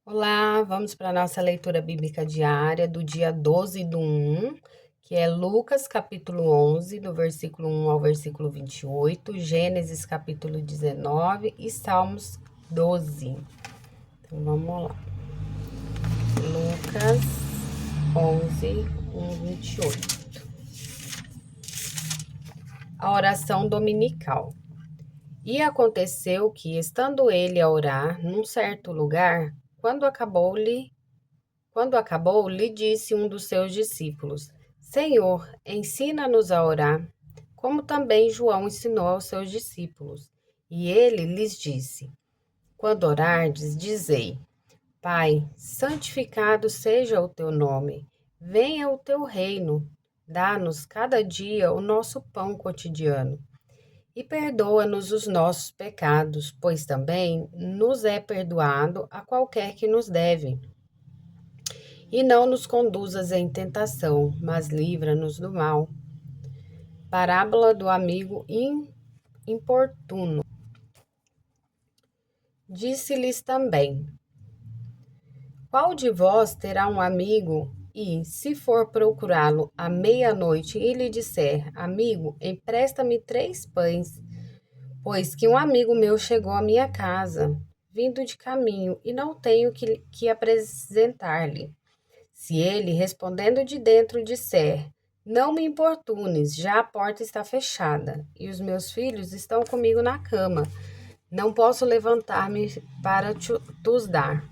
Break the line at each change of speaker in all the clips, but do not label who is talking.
Olá, vamos para a nossa leitura bíblica diária do dia 12/1, que é Lucas capítulo 11, do versículo 1 ao versículo 28, Gênesis capítulo 19 e Salmos 12. Então vamos lá. Lucas 11, 28. A oração dominical. E aconteceu que, estando ele a orar num certo lugar, Quando acabou, lhe disse um dos seus discípulos: Senhor, ensina-nos a orar, como também João ensinou aos seus discípulos. E ele lhes disse: Quando orardes, dizei: Pai, santificado seja o teu nome, venha o teu reino, dá-nos cada dia o nosso pão cotidiano. E perdoa-nos os nossos pecados, pois também nos é perdoado a qualquer que nos deve. E não nos conduzas em tentação, mas livra-nos do mal. Parábola do amigo importuno. Disse-lhes também: Qual de vós terá um amigo e, se for procurá-lo à meia-noite e lhe disser: Amigo, empresta-me 3 pães, pois que um amigo meu chegou à minha casa, vindo de caminho, e não tenho que apresentar-lhe? Se ele, respondendo de dentro, disser: Não me importunes, já a porta está fechada, e os meus filhos estão comigo na cama, não posso levantar-me para tus dar.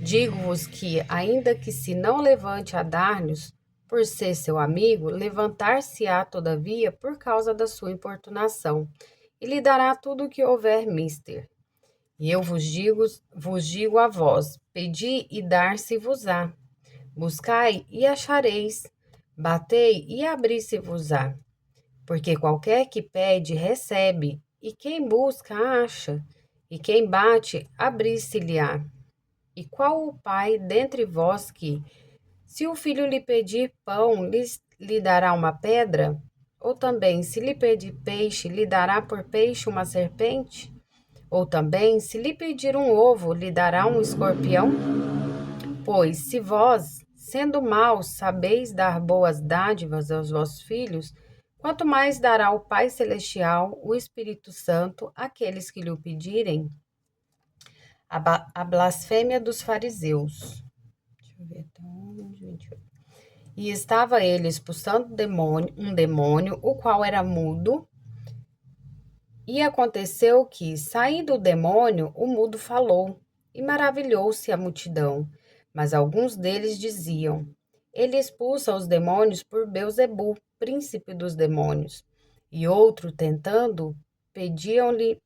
Digo-vos que, ainda que se não levante a dar-lhes, por ser seu amigo, levantar-se-á todavia por causa da sua importunação, e lhe dará tudo o que houver mister. E eu vos digo a vós: pedi e dar-se-vos-á. Buscai e achareis, batei e abri-se-vos-á. Porque qualquer que pede, recebe, e quem busca, acha, e quem bate, abri-se-lhe-á. E qual o pai dentre vós que, se o filho lhe pedir pão, lhe dará uma pedra? Ou também, se lhe pedir peixe, lhe dará por peixe uma serpente? Ou também, se lhe pedir um ovo, lhe dará um escorpião? Pois, se vós, sendo maus, sabeis dar boas dádivas aos vossos filhos, quanto mais dará o Pai Celestial, o Espírito Santo, àqueles que lhe o pedirem? A blasfêmia dos fariseus. Deixa eu ver, então, 28. E estava ele expulsando um demônio, o qual era mudo. E aconteceu que, saindo o demônio, o mudo falou, e maravilhou-se a multidão. Mas alguns deles diziam: Ele expulsa os demônios por Beelzebu, príncipe dos demônios. E pediam-lhe,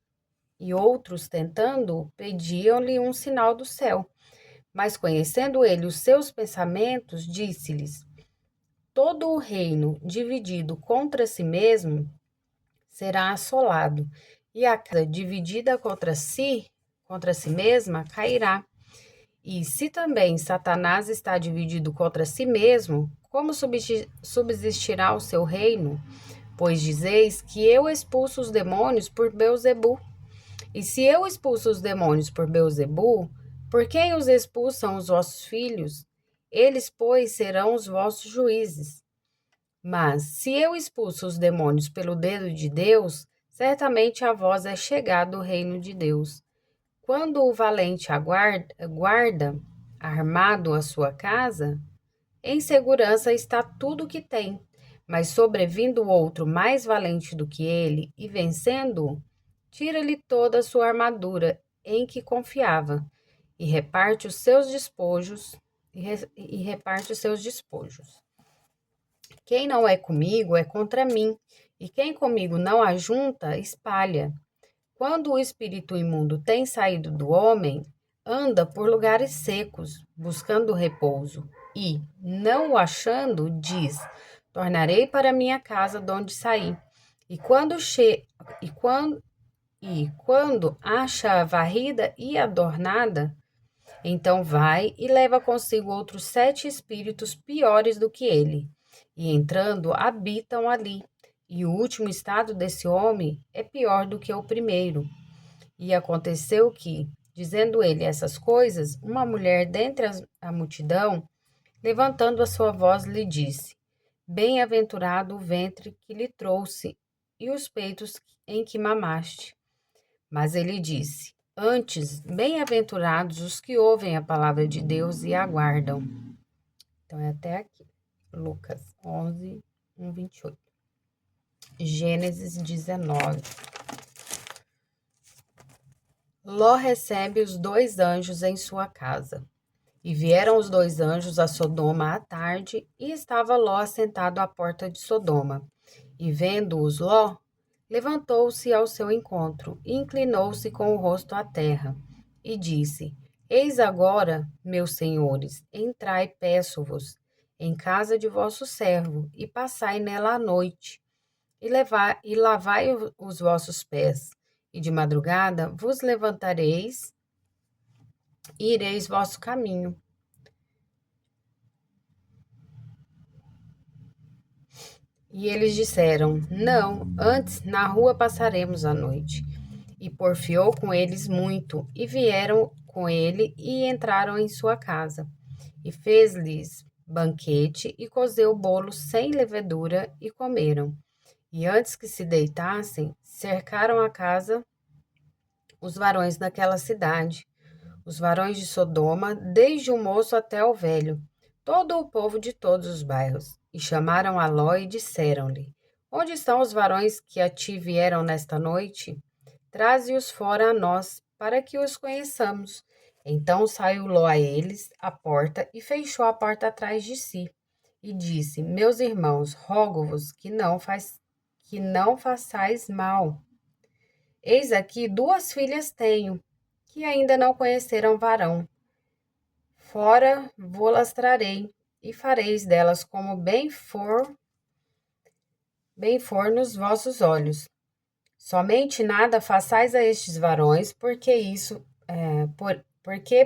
outros tentando, pediam-lhe um sinal do céu. Mas conhecendo ele os seus pensamentos, disse-lhes: Todo o reino dividido contra si mesmo será assolado, e a casa dividida contra si mesma, cairá. E se também Satanás está dividido contra si mesmo, como subsistirá o seu reino? Pois dizeis que eu expulso os demônios por Beelzebu. E se eu expulso os demônios por Beelzebu, por quem os expulsam os vossos filhos? Eles, pois, serão os vossos juízes. Mas, se eu expulso os demônios pelo dedo de Deus, certamente a vós é chegado o reino de Deus. Quando o valente guarda armado a sua casa, em segurança está tudo o que tem. Mas sobrevindo outro mais valente do que ele, e vencendo-o, tira-lhe toda a sua armadura em que confiava, e reparte os seus despojos, e reparte os seus despojos. Quem não é comigo é contra mim, e quem comigo não ajunta, espalha. Quando o espírito imundo tem saído do homem, anda por lugares secos, buscando repouso, e, não o achando, diz: Tornarei para minha casa de onde saí. E quando acha varrida e adornada, então vai e leva consigo outros 7 espíritos piores do que ele, e entrando habitam ali. E o último estado desse homem é pior do que o primeiro. E aconteceu que, Dizendo ele essas coisas, uma mulher dentre a multidão, levantando a sua voz, lhe disse: Bem-aventurado o ventre que lhe trouxe e os peitos em que mamaste. Mas ele disse: Antes, bem-aventurados os que ouvem a palavra de Deus e a aguardam. Então é até aqui. Lucas 11, 28. Gênesis 19. Ló recebe os 2 anjos em sua casa. E vieram os 2 anjos a Sodoma à tarde, e estava Ló assentado à porta de Sodoma. E vendo-os Ló, levantou-se ao seu encontro, e inclinou-se com o rosto à terra, e disse: Eis agora, meus senhores, entrai, peço-vos, em casa de vosso servo, e passai nela a noite, e lavai os vossos pés, e de madrugada vos levantareis, e ireis vosso caminho. E eles disseram: Não, antes na rua passaremos a noite. E porfiou com eles muito, e vieram com ele e entraram em sua casa. E fez-lhes banquete, e cozeu bolos sem levedura, e comeram. E antes que se deitassem, cercaram a casa os varões daquela cidade, os varões de Sodoma, desde o moço até o velho, todo o povo de todos os bairros, e chamaram a Ló e disseram-lhe: Onde estão os varões que a ti vieram nesta noite? Traze-os fora a nós, para que os conheçamos. Então saiu Ló a eles à porta e fechou a porta atrás de si, e disse: Meus irmãos, rogo-vos que não façais mal. Eis aqui 2 filhas tenho, que ainda não conheceram varão. Fora vô-las trarei, e fareis delas como bem for nos vossos olhos. Somente nada façais a estes varões, porque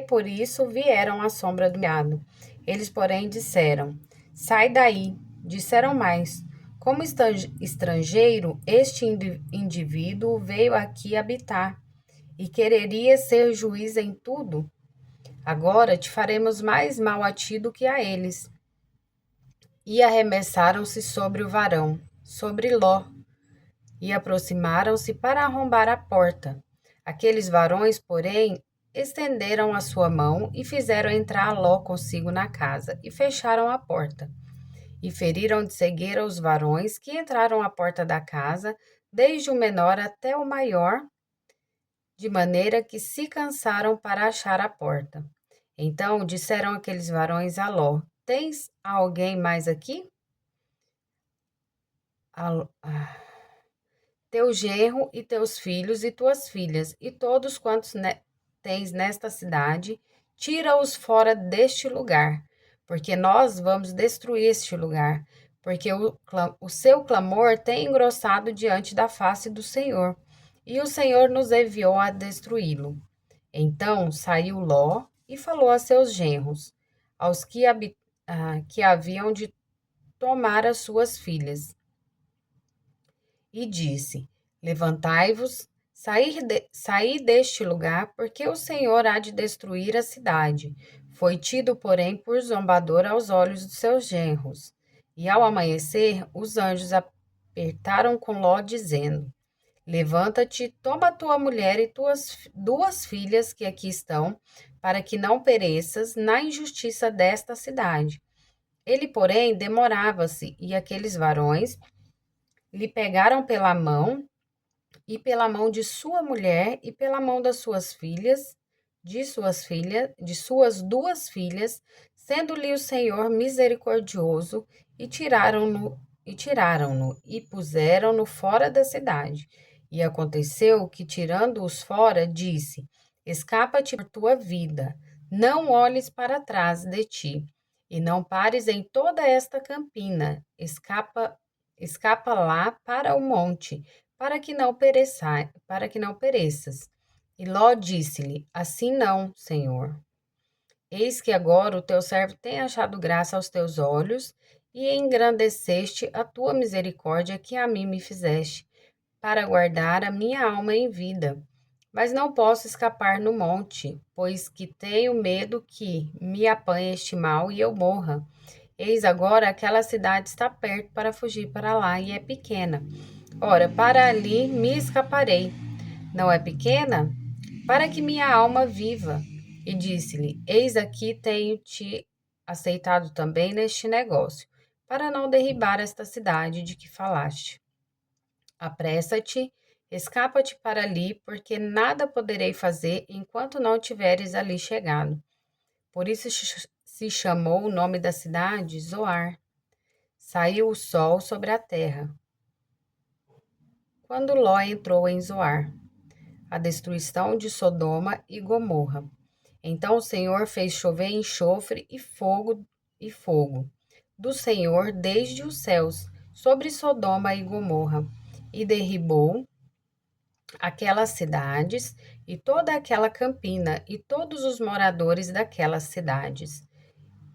por isso vieram à sombra do gado. Eles, porém, disseram: Sai daí. Disseram mais: Como estrangeiro, este indivíduo veio aqui habitar, e quereria ser juiz em tudo? Agora te faremos mais mal a ti do que a eles. E arremessaram-se sobre o varão, sobre Ló, e aproximaram-se para arrombar a porta. Aqueles varões, porém, estenderam a sua mão e fizeram entrar Ló consigo na casa, e fecharam a porta. E feriram de cegueira os varões que entraram à porta da casa, desde o menor até o maior, de maneira que se cansaram para achar a porta. Então disseram aqueles varões a Ló: Tens alguém mais aqui? Teu genro e teus filhos e tuas filhas, e todos quantos tens nesta cidade, tira-os fora deste lugar, porque nós vamos destruir este lugar, porque o seu clamor tem engrossado diante da face do Senhor, e o Senhor nos enviou a destruí-lo. Então saiu Ló e falou a seus genros, aos que haviam de tomar as suas filhas, e disse: Levantai-vos, saí deste lugar, porque o Senhor há de destruir a cidade. Foi tido, porém, por zombador aos olhos dos seus genros. E ao amanhecer, os anjos apertaram com Ló, dizendo: Levanta-te, toma tua mulher e tuas 2 filhas que aqui estão, para que não pereças na injustiça desta cidade. Ele, porém, demorava-se, e aqueles varões lhe pegaram pela mão, e pela mão de sua mulher, e pela mão das suas filhas, de suas 2 filhas, sendo-lhe o Senhor misericordioso, e puseram-no fora da cidade. E aconteceu que, tirando-os fora, disse: Escapa-te por tua vida, não olhes para trás de ti, e não pares em toda esta campina, escapa lá para o monte, para que não pereças. E Ló disse-lhe: Assim não, Senhor. Eis que agora o teu servo tem achado graça aos teus olhos, e engrandeceste a tua misericórdia que a mim me fizeste, para guardar a minha alma em vida. Mas não posso escapar no monte, pois que tenho medo que me apanhe este mal e eu morra. Eis agora aquela cidade está perto para fugir para lá e é pequena. Ora, para ali me escaparei. Não é pequena? Para que minha alma viva. E disse-lhe: Eis aqui tenho-te aceitado também neste negócio, para não derribar esta cidade de que falaste. Apressa-te, escapa-te para ali, porque nada poderei fazer enquanto não tiveres ali chegado. Por isso se chamou o nome da cidade Zoar. Saiu o sol sobre a terra. Quando Ló entrou em Zoar, a destruição de Sodoma e Gomorra. Então o Senhor fez chover enxofre e fogo do Senhor desde os céus sobre Sodoma e Gomorra, e derribou aquelas cidades e toda aquela campina e todos os moradores daquelas cidades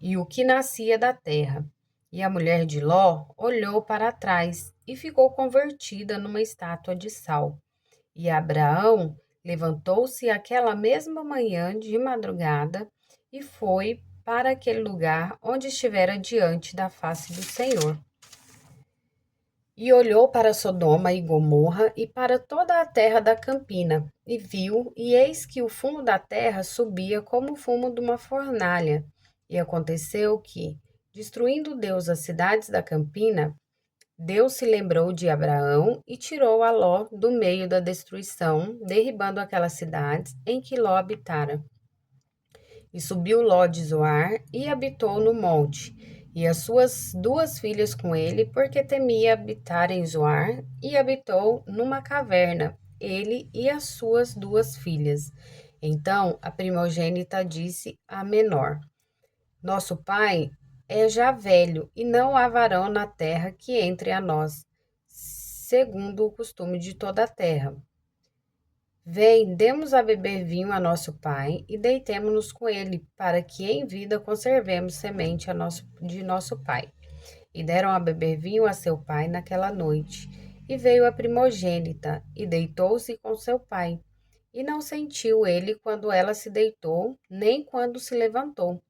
e o que nascia da terra. E a mulher de Ló olhou para trás e ficou convertida numa estátua de sal. E Abraão levantou-se aquela mesma manhã de madrugada e foi para aquele lugar onde estivera diante da face do Senhor. E olhou para Sodoma e Gomorra e para toda a terra da campina, e viu, e eis que o fumo da terra subia como o fumo de uma fornalha. E aconteceu que, destruindo Deus as cidades da campina, Deus se lembrou de Abraão e tirou a Ló do meio da destruição, derribando aquelas cidades em que Ló habitara. E subiu Ló de Zoar e habitou no monte, e as suas duas filhas com ele, porque temia habitar em Zoar, e habitou numa caverna, ele e as suas duas filhas. Então a primogênita disse à menor: Nosso pai é já velho, e não há varão na terra que entre a nós, segundo o costume de toda a terra. Vem, demos a beber vinho a nosso pai e deitemo-nos com ele, para que em vida conservemos semente de nosso pai. E deram a beber vinho a seu pai naquela noite. E veio a primogênita e deitou-se com seu pai. E não sentiu ele quando ela se deitou, nem quando se levantou.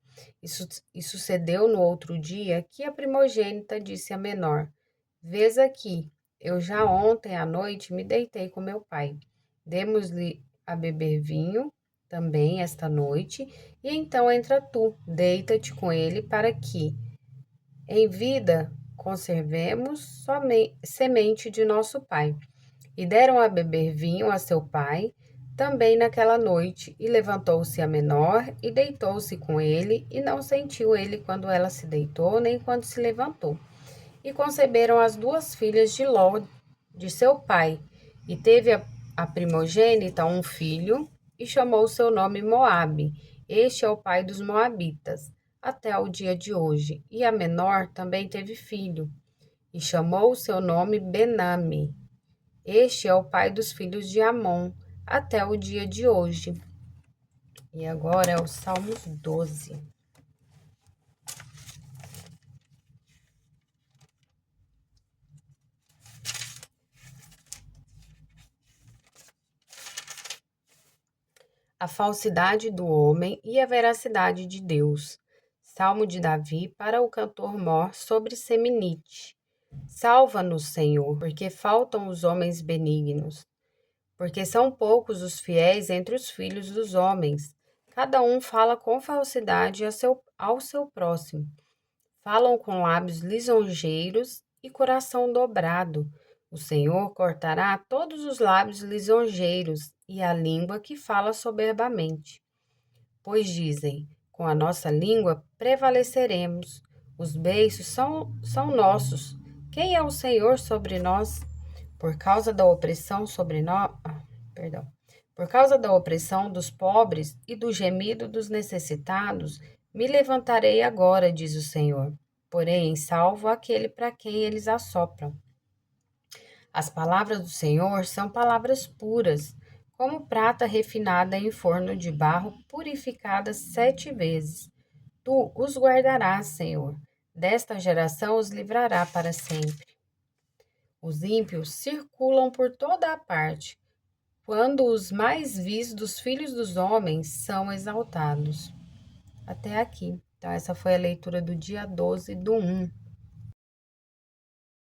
E sucedeu no outro dia que a primogênita disse à menor: Vês aqui, eu já ontem à noite me deitei com meu pai. Demos-lhe a beber vinho também esta noite, e então entra tu, deita-te com ele, para que, em vida, conservemos semente de nosso pai. E deram a beber vinho a seu pai também naquela noite, e levantou-se a menor e deitou-se com ele, e não sentiu ele quando ela se deitou, nem quando se levantou. E conceberam as duas filhas de Ló, de seu pai, e teve a primogênita um filho, e chamou seu nome Moabe. Este é o pai dos moabitas, até o dia de hoje. E a menor também teve filho, e chamou seu nome Bename. Este é o pai dos filhos de Amon, até o dia de hoje. E agora é o Salmos 12. A falsidade do homem e a veracidade de Deus. Salmo de Davi para o cantor mor sobre Seminite. Salva-nos, Senhor, porque faltam os homens benignos, porque são poucos os fiéis entre os filhos dos homens. Cada um fala com falsidade ao seu próximo. Falam com lábios lisonjeiros e coração dobrado. O Senhor cortará todos os lábios lisonjeiros e a língua que fala soberbamente. Pois dizem, com a nossa língua prevaleceremos. Os beiços são nossos. Quem é o Senhor sobre nós? Por causa da opressão sobre nós, perdão. Por causa da opressão dos pobres e do gemido dos necessitados, me levantarei agora, diz o Senhor. Porém, salvo aquele para quem eles assopram. As palavras do Senhor são palavras puras, como prata refinada em forno de barro, purificada 7 vezes. Tu os guardarás, Senhor. Desta geração os livrará para sempre. Os ímpios circulam por toda a parte, quando os mais vis dos filhos dos homens são exaltados. Até aqui. Então, essa foi a leitura do dia 12 do 1.